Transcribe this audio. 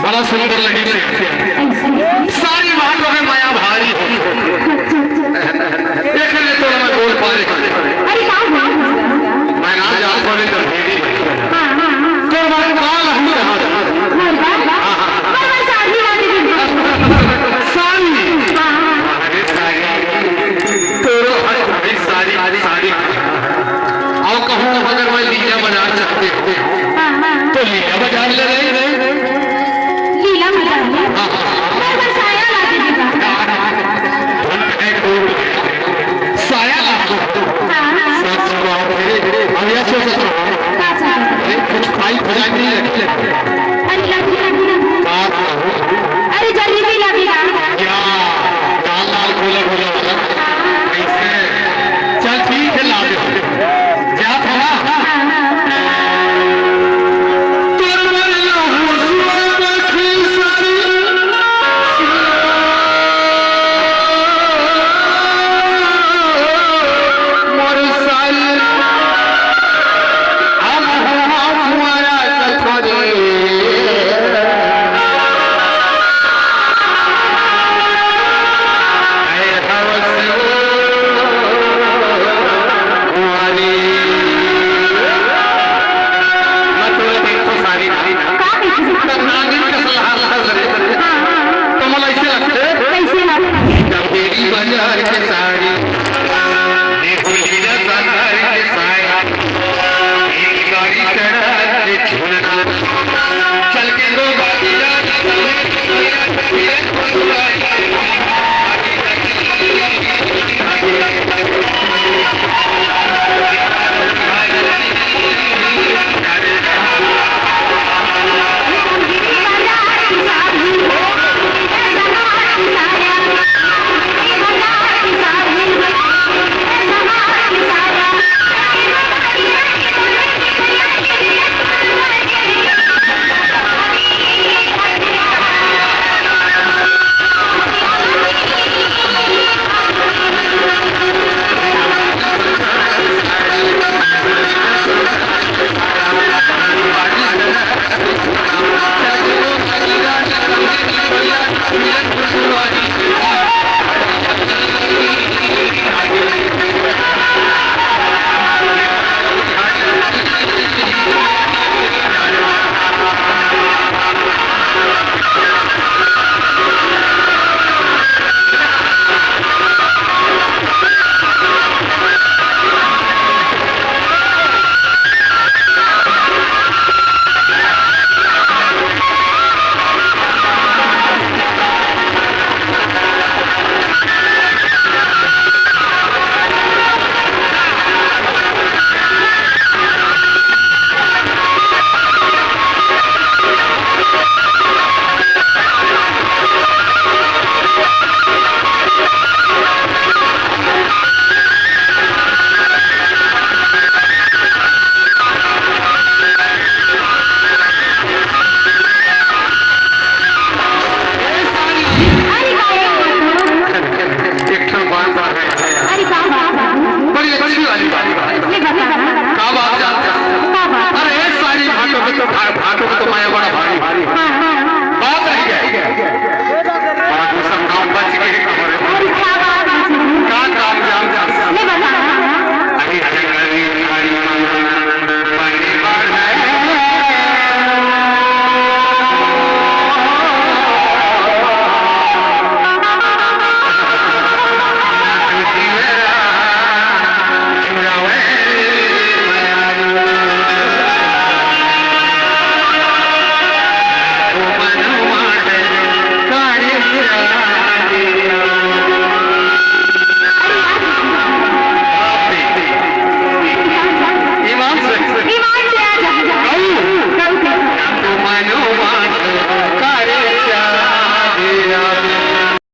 बड़ा सुंदर लगी सारी बातों में माया भारी एक ने तो मैं बोल पा रही मैं ना जान पाने तो भेड़ी तो मैं कहाँ रहूँ सारी और कहूँ अगर मैं लीला बजा सकते हो तो लीला बजा ले रही लीला साया ला कुछ खाई भजाई नहीं लगी अरे जल्दी भी लगेगा क्या लाल लाल गोला गोला